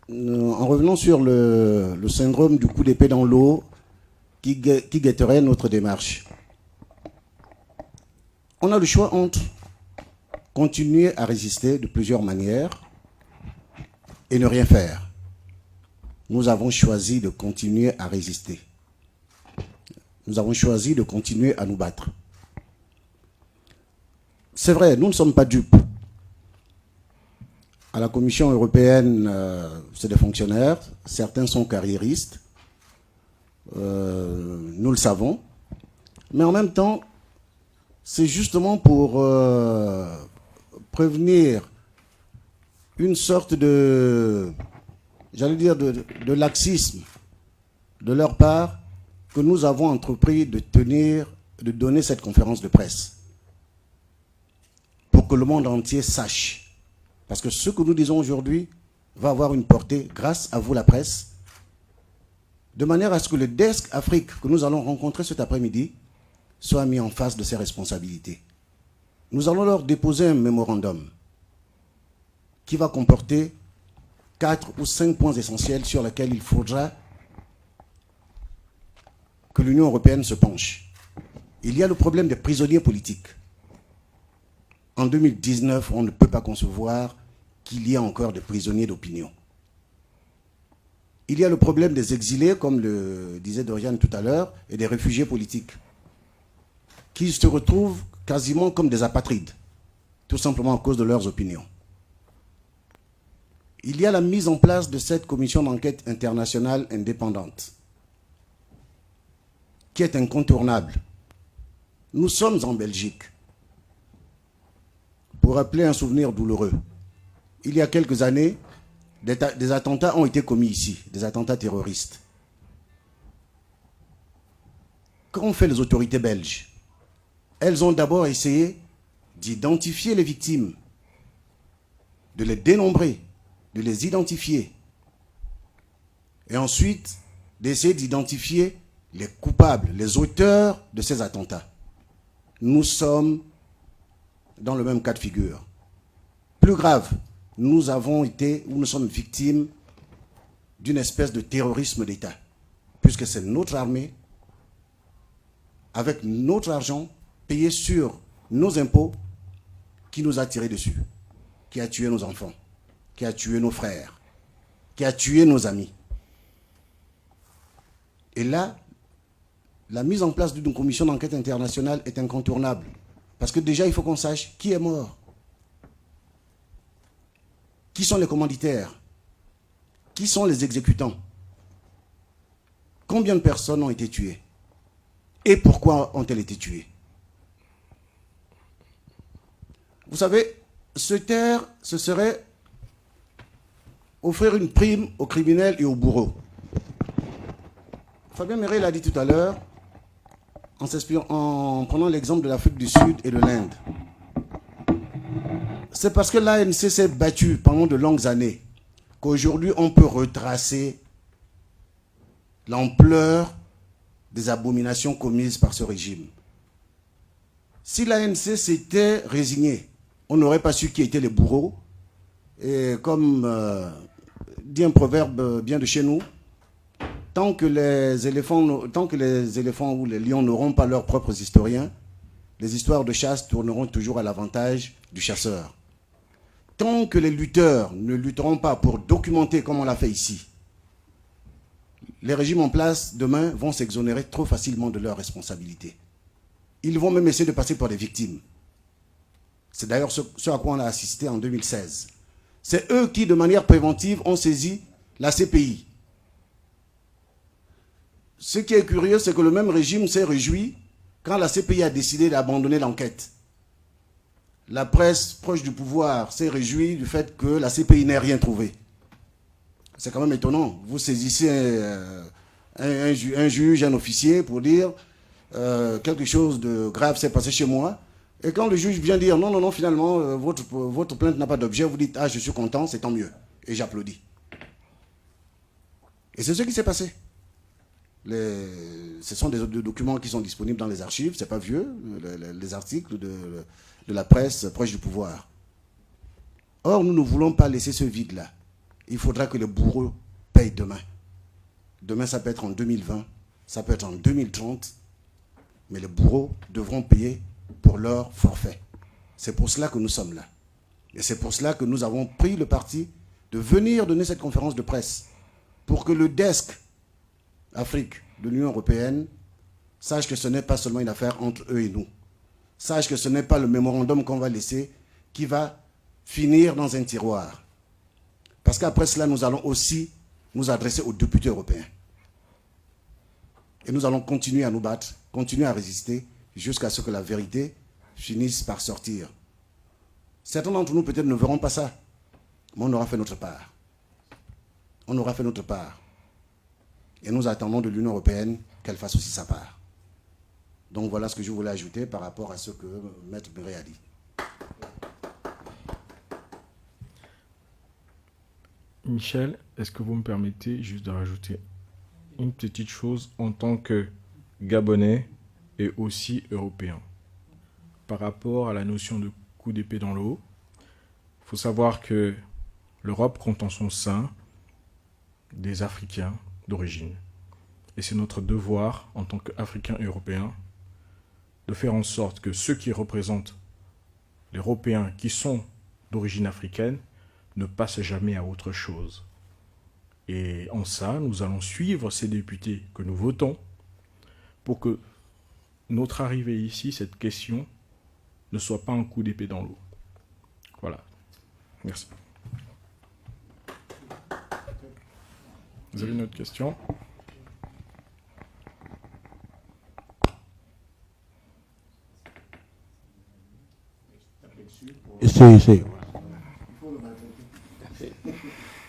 En revenant sur le syndrome du coup d'épée dans l'eau qui guetterait notre démarche. On a le choix entre continuer à résister de plusieurs manières et ne rien faire. Nous avons choisi de continuer à résister. Nous avons choisi de continuer à nous battre. C'est vrai, nous ne sommes pas dupes. À la Commission européenne, c'est des fonctionnaires, certains sont carriéristes, nous le savons. Mais en même temps, c'est justement pour prévenir une sorte de, j'allais dire, de laxisme de leur part que nous avons entrepris de donner cette conférence de presse pour que le monde entier sache. Parce que ce que nous disons aujourd'hui va avoir une portée grâce à vous, la presse, de manière à ce que le desk Afrique que nous allons rencontrer cet après-midi soit mis en face de ses responsabilités. Nous allons leur déposer un mémorandum qui va comporter 4 ou 5 points essentiels sur lesquels il faudra que l'Union européenne se penche. Il y a le problème des prisonniers politiques. En 2019, on ne peut pas concevoir qu'il y ait encore des prisonniers d'opinion. Il y a le problème des exilés, comme le disait Dorian tout à l'heure, et des réfugiés politiques, qui se retrouvent quasiment comme des apatrides, tout simplement à cause de leurs opinions. Il y a la mise en place de cette commission d'enquête internationale indépendante, qui est incontournable. Nous sommes en Belgique. Pour rappeler un souvenir douloureux, il y a quelques années, des attentats ont été commis ici, des attentats terroristes. Qu'ont fait les autorités belges? Elles ont d'abord essayé d'identifier les victimes, de les dénombrer, de les identifier, et ensuite d'essayer d'identifier les coupables, les auteurs de ces attentats. Nous sommes dans le même cas de figure. Plus grave, nous avons été, ou nous sommes victimes d'une espèce de terrorisme d'État, puisque c'est notre armée, avec notre argent, payé sur nos impôts, qui nous a tiré dessus, qui a tué nos enfants, qui a tué nos frères, qui a tué nos amis. Et là, la mise en place d'une commission d'enquête internationale est incontournable. Parce que déjà, il faut qu'on sache qui est mort. Qui sont les commanditaires? Qui sont les exécutants? Combien de personnes ont été tuées? Et pourquoi ont-elles été tuées? Vous savez, se taire, ce serait offrir une prime aux criminels et aux bourreaux. Fabien Méré l'a dit tout à l'heure, en prenant l'exemple de l'Afrique du Sud et de l'Inde. C'est parce que l'ANC s'est battue pendant de longues années qu'aujourd'hui on peut retracer l'ampleur des abominations commises par ce régime. Si l'ANC s'était résignée, on n'aurait pas su qui étaient les bourreaux. Et comme dit un proverbe bien de chez nous, tant que les éléphants ou les lions n'auront pas leurs propres historiens, les histoires de chasse tourneront toujours à l'avantage du chasseur. Tant que les lutteurs ne lutteront pas pour documenter comme on l'a fait ici, les régimes en place demain vont s'exonérer trop facilement de leurs responsabilités. Ils vont même essayer de passer pour des victimes. C'est d'ailleurs ce à quoi on a assisté en 2016. C'est eux qui, de manière préventive, ont saisi la CPI. Ce qui est curieux, c'est que le même régime s'est réjoui quand la CPI a décidé d'abandonner l'enquête. La presse proche du pouvoir s'est réjouie du fait que la CPI n'ait rien trouvé. C'est quand même étonnant. Vous saisissez un juge, un officier pour dire quelque chose de grave s'est passé chez moi. Et quand le juge vient dire non, non, non, finalement, votre plainte n'a pas d'objet, vous dites ah, je suis content, c'est tant mieux. Et j'applaudis. Et c'est ce qui s'est passé. Ce sont des documents qui sont disponibles dans les archives, c'est pas vieux, les articles de la presse proche du pouvoir. Or, nous ne voulons pas laisser ce vide-là. Il faudra que les bourreaux payent demain. Demain, ça peut être en 2020, ça peut être en 2030, mais les bourreaux devront payer pour leur forfait. C'est pour cela que nous sommes là. Et c'est pour cela que nous avons pris le parti de venir donner cette conférence de presse pour que le desk Afrique de l'Union européenne sache que ce n'est pas seulement une affaire entre eux et nous. Sache que ce n'est pas le mémorandum qu'on va laisser qui va finir dans un tiroir. Parce qu'après cela, nous allons aussi nous adresser aux députés européens. Et nous allons continuer à nous battre, continuer à résister jusqu'à ce que la vérité finisse par sortir. Certains d'entre nous peut-être ne verront pas ça, mais on aura fait notre part. On aura fait notre part. Et nous attendons de l'Union européenne qu'elle fasse aussi sa part. Donc voilà ce que je voulais ajouter par rapport à ce que Maître Méré a dit. Michel, est-ce que vous me permettez juste de rajouter une petite chose en tant que Gabonais et aussi Européen par rapport à la notion de coup d'épée dans l'eau? Il faut savoir que l'Europe compte en son sein des Africains d'origine. Et c'est notre devoir, en tant qu'Africains et Européens, de faire en sorte que ceux qui représentent les Européens qui sont d'origine africaine ne passent jamais à autre chose. Et en ça, nous allons suivre ces députés que nous votons pour que notre arrivée ici, cette question, ne soit pas un coup d'épée dans l'eau. Voilà. Merci. Vous avez une autre question? Ici.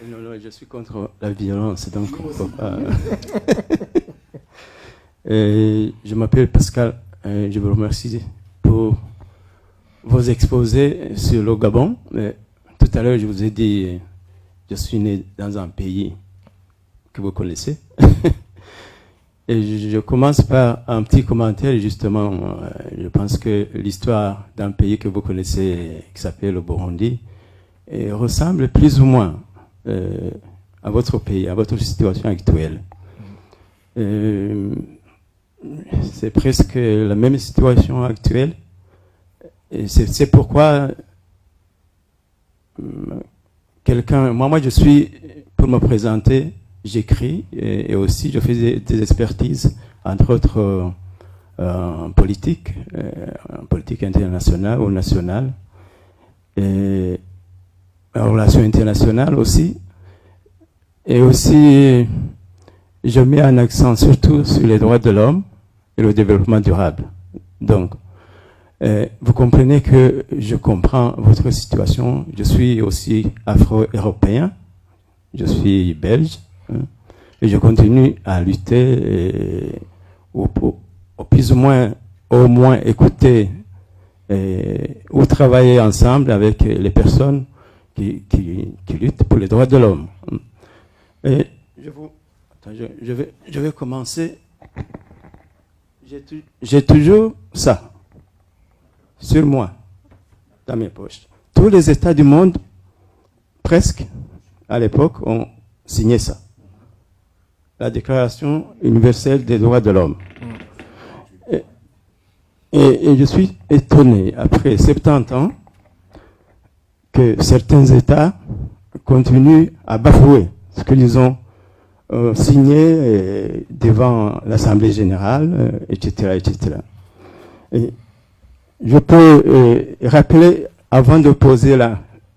Non, je suis contre la violence, donc on peut pas. Je m'appelle Pascal, je vous remercie pour vos exposés sur le Gabon. Tout à l'heure, je vous ai dit, je suis né dans un pays que vous connaissez. Et je commence par un petit commentaire, justement. Je pense que l'histoire d'un pays que vous connaissez, qui s'appelle le Burundi, ressemble plus ou moins à votre pays, à votre situation actuelle. C'est presque la même situation actuelle. Et c'est pourquoi moi je suis, pour me présenter, j'écris et aussi je fais des expertises entre autres en politique internationale ou nationale, et en relations internationales aussi. Et aussi, je mets un accent surtout sur les droits de l'homme et le développement durable. Donc, vous comprenez que je comprends votre situation. Je suis aussi afro-européen, je suis belge, hein, et je continue à lutter ou plus ou moins, au moins écouter ou travailler ensemble avec les personnes qui luttent pour les droits de l'homme. Et je vais commencer. J'ai toujours ça sur moi, dans mes poches. Tous les États du monde, presque, à l'époque, ont signé ça. La Déclaration universelle des droits de l'homme. Et je suis étonné, après 70 ans, que certains États continuent à bafouer ce qu'ils ont signé devant l'Assemblée générale, etc., etc. Et je peux rappeler, avant de poser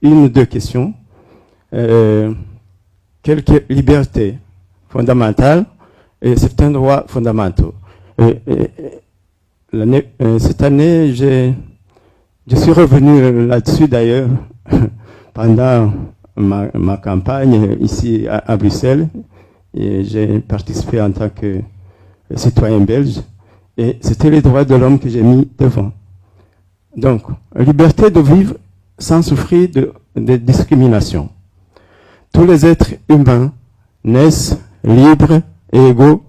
une ou deux questions, quelques libertés fondamentales et certains droits fondamentaux. Cette année, je suis revenu là-dessus d'ailleurs pendant ma campagne ici à Bruxelles, et j'ai participé en tant que citoyen belge, et c'était les droits de l'homme que j'ai mis devant. Donc, liberté de vivre sans souffrir de discrimination. Tous les êtres humains naissent libres et égaux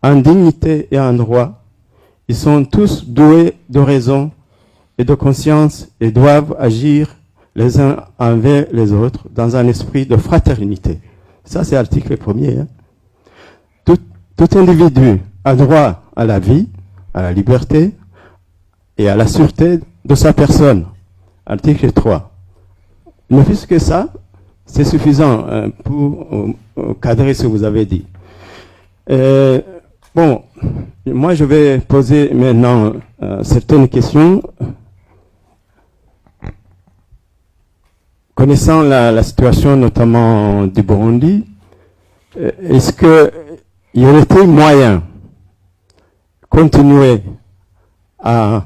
en dignité et en droit. Ils sont tous doués de raison et de conscience et doivent agir les uns envers les autres dans un esprit de fraternité. Ça, c'est l'article 1er. Hein. Tout individu a droit à la vie, à la liberté et à la sûreté de sa personne. Article 3. Ne fût-ce que ça, c'est suffisant pour cadrer ce que vous avez dit. Bon, moi je vais poser maintenant certaines questions. Connaissant la situation notamment du Burundi, est-ce qu'il y aurait moyen de continuer à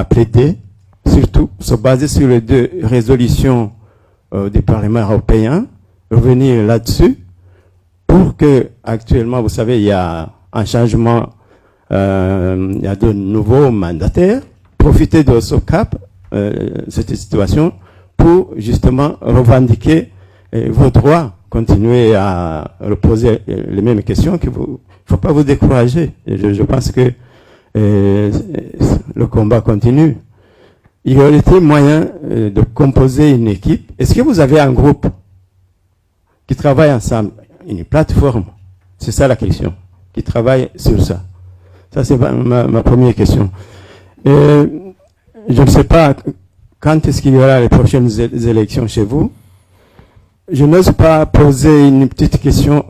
plaider, surtout se baser sur les deux résolutions du Parlement européen, revenir là-dessus, pour que, actuellement, vous savez, il y a un changement, il y a de nouveaux mandataires, profiter de ce cap, cette situation, pour justement revendiquer vos droits, continuer à reposer les mêmes questions, il ne faut pas vous décourager. Je pense que le combat continue. Il y aurait moyen de composer une équipe. Est-ce que vous avez un groupe qui travaille ensemble, une plateforme? C'est ça la question, qui travaille sur ça. Ça, c'est ma première question. Je ne sais pas quand est-ce qu'il y aura les prochaines élections chez vous. Je n'ose pas poser une petite question,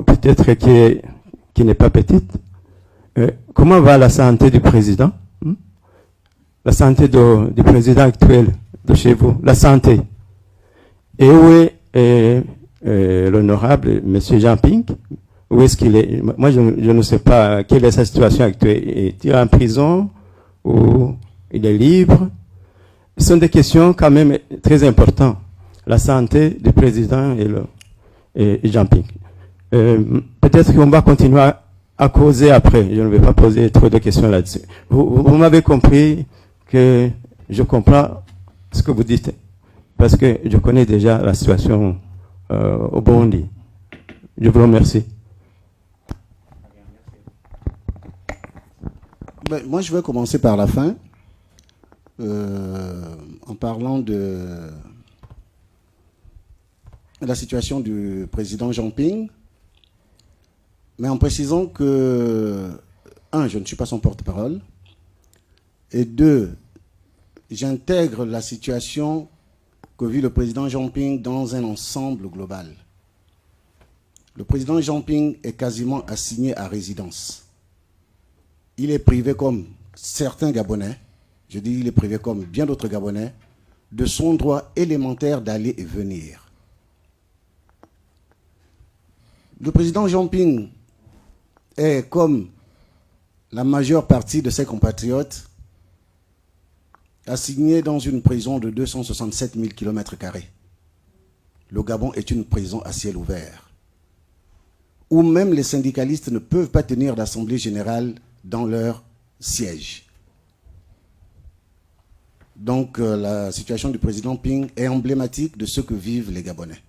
peut-être qui n'est pas petite. Comment va la santé du président? La santé du président actuel de chez vous, la santé. Et où est l'honorable M. Jean Ping? Où est-ce qu'il est? Moi, je ne sais pas quelle est sa situation actuelle. Est-il en prison ou il est libre? Ce sont des questions quand même très importantes. La santé du président et Jean Ping. Peut-être qu'on va continuer à causer après. Je ne vais pas poser trop de questions là-dessus. Vous m'avez compris que je comprends ce que vous dites, parce que je connais déjà la situation au Burundi. Je vous remercie. Moi, je vais commencer par la fin, en parlant de la situation du président Jean Ping, mais en précisant que, un, je ne suis pas son porte-parole, et deux, j'intègre la situation que vit le président Jean Ping dans un ensemble global. Le président Jean Ping est quasiment assigné à résidence. Il est privé comme certains Gabonais, je dis il est privé comme bien d'autres Gabonais, de son droit élémentaire d'aller et venir. Le président Jean Ping est, comme la majeure partie de ses compatriotes, assigné dans une prison de 267 000 km². Le Gabon est une prison à ciel ouvert, où même les syndicalistes ne peuvent pas tenir d'assemblée générale dans leur siège. Donc la situation du président Ping est emblématique de ce que vivent les Gabonais.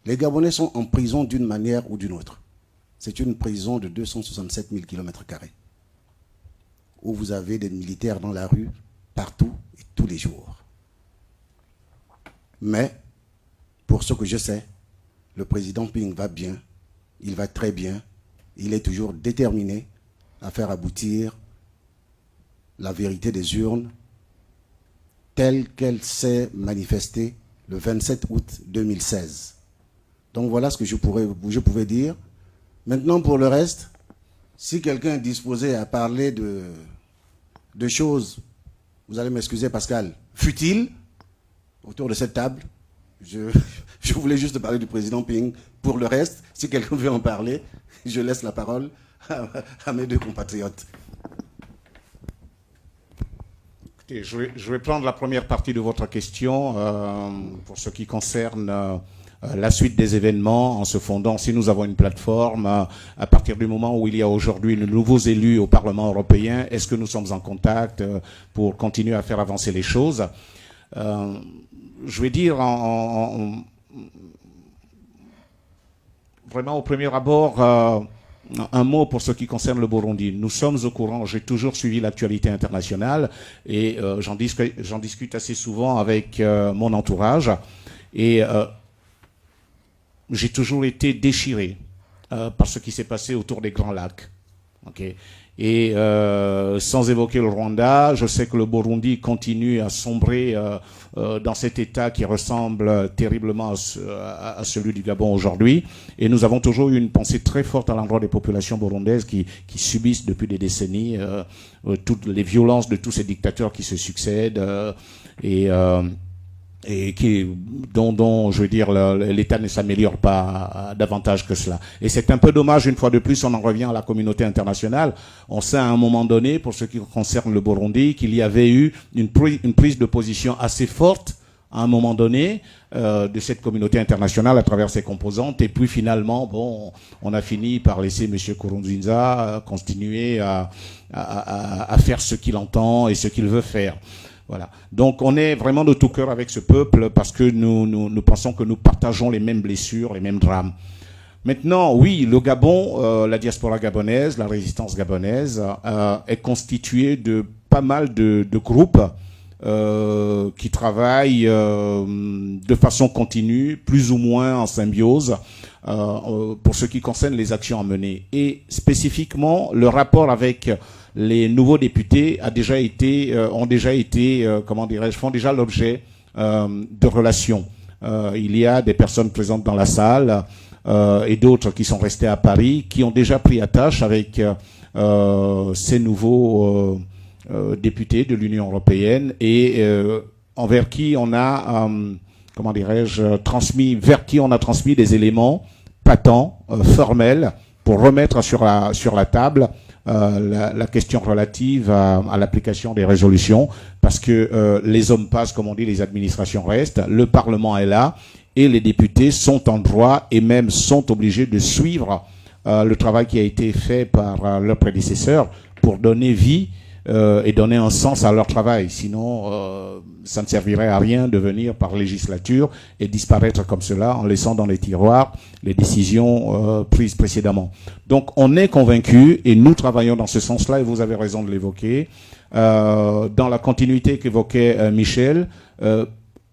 Les Gabonais sont en prison d'une manière ou d'une autre. C'est une prison de 267 000 km², où vous avez des militaires dans la rue, partout et tous les jours. Mais, pour ce que je sais, le président Ping va bien, il va très bien, il est toujours déterminé à faire aboutir la vérité des urnes telle qu'elle s'est manifestée le 27 août 2016. Donc voilà ce que je pouvais dire. Maintenant, pour le reste, si quelqu'un est disposé à parler de choses, vous allez m'excuser Pascal, futiles, autour de cette table, je voulais juste parler du président Ping. Pour le reste, si quelqu'un veut en parler, je laisse la parole à mes deux compatriotes. Écoutez, je vais prendre la première partie de votre question pour ce qui concerne la suite des événements en se fondant, si nous avons une plateforme, à partir du moment où il y a aujourd'hui de nouveaux élus au Parlement européen, est-ce que nous sommes en contact pour continuer à faire avancer les choses? Je vais dire vraiment au premier abord un mot pour ce qui concerne le Burundi. Nous sommes au courant, j'ai toujours suivi l'actualité internationale et j'en discute assez souvent avec mon entourage et j'ai toujours été déchiré par ce qui s'est passé autour des Grands Lacs. Okay. Et sans évoquer le Rwanda, je sais que le Burundi continue à sombrer dans cet état qui ressemble terriblement à celui du Gabon aujourd'hui. Et nous avons toujours eu une pensée très forte à l'endroit des populations burundaises qui subissent depuis des décennies toutes les violences de tous ces dictateurs qui se succèdent et dont je veux dire, l'État ne s'améliore pas davantage que cela. Et c'est un peu dommage, une fois de plus, on en revient à la communauté internationale. On sait à un moment donné, pour ce qui concerne le Burundi, qu'il y avait eu une prise de position assez forte à un moment donné de cette communauté internationale à travers ses composantes. Et puis finalement, bon, on a fini par laisser M. Nkurunziza continuer à faire ce qu'il entend et ce qu'il veut faire. Voilà. Donc on est vraiment de tout cœur avec ce peuple parce que nous pensons que nous partageons les mêmes blessures, les mêmes drames. Maintenant, oui, le Gabon, la diaspora gabonaise, la résistance gabonaise est constituée de pas mal de groupes qui travaillent de façon continue, plus ou moins en symbiose, pour ce qui concerne les actions à mener. Et spécifiquement, le rapport avec les nouveaux députés font déjà l'objet de relations. Il y a des personnes présentes dans la salle et d'autres qui sont restés à Paris, qui ont déjà pris attache avec ces nouveaux députés de l'Union européenne et envers qui on a, vers qui on a transmis des éléments patents, formels, pour remettre sur la table la question relative à l'application des résolutions, parce que les hommes passent, comme on dit, les administrations restent, le Parlement est là, et les députés sont en droit et même sont obligés de suivre le travail qui a été fait par leurs prédécesseurs pour donner vie et donner un sens à leur travail. Sinon, ça ne servirait à rien de venir par législature et disparaître comme cela en laissant dans les tiroirs les décisions prises précédemment. Donc, on est convaincus et nous travaillons dans ce sens-là, et vous avez raison de l'évoquer. Dans la continuité qu'évoquait Michel,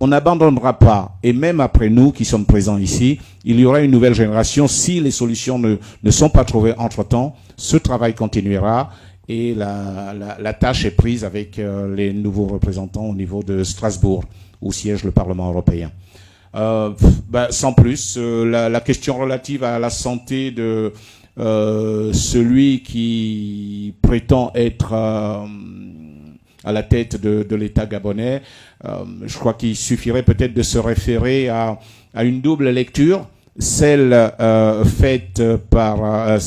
on n'abandonnera pas, et même après nous qui sommes présents ici, il y aura une nouvelle génération. Si les solutions ne sont pas trouvées entre-temps, ce travail continuera. Et la tâche est prise avec les nouveaux représentants au niveau de Strasbourg, où siège le Parlement européen. Sans plus, la question relative à la santé de celui qui prétend être à la tête de l'État gabonais, je crois qu'il suffirait peut-être de se référer à une double lecture, celle faite par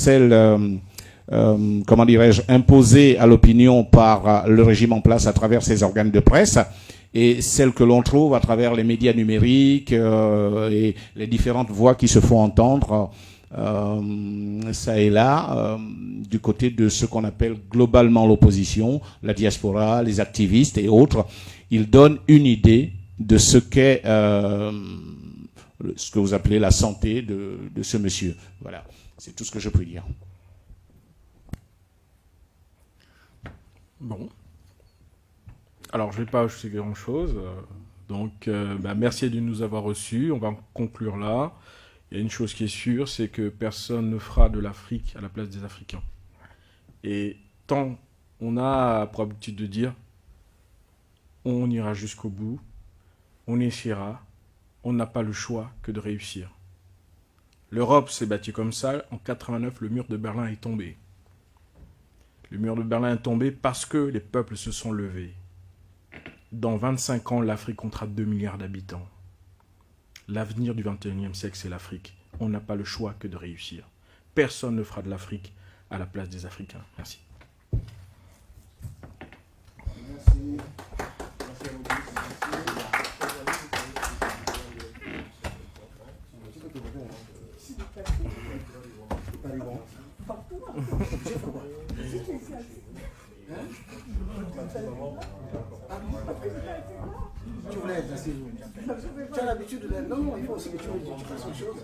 comment dirais-je, imposée à l'opinion par le régime en place à travers ses organes de presse, et celle que l'on trouve à travers les médias numériques et les différentes voix qui se font entendre ça et là, du côté de ce qu'on appelle globalement l'opposition, la diaspora, les activistes et autres. Ils donnent une idée de ce qu'est ce que vous appelez la santé de ce monsieur. Voilà, c'est tout ce que je peux dire. Bon. Alors, je ne vais pas ajouter grand-chose. Donc, merci de nous avoir reçus. On va conclure là. Il y a une chose qui est sûre, c'est que personne ne fera de l'Afrique à la place des Africains. Et tant on a pour habitude de dire, on ira jusqu'au bout, on essaiera, on n'a pas le choix que de réussir. L'Europe s'est bâtie comme ça. En 89, le mur de Berlin est tombé. Le mur de Berlin est tombé parce que les peuples se sont levés. Dans 25 ans, l'Afrique comptera 2 milliards d'habitants. L'avenir du 21e siècle, c'est l'Afrique. On n'a pas le choix que de réussir. Personne ne fera de l'Afrique à la place des Africains. Merci. Merci. Tu voulais être assis. Tu as l'habitude de... Non, il faut aussi que tu fasses autre chose.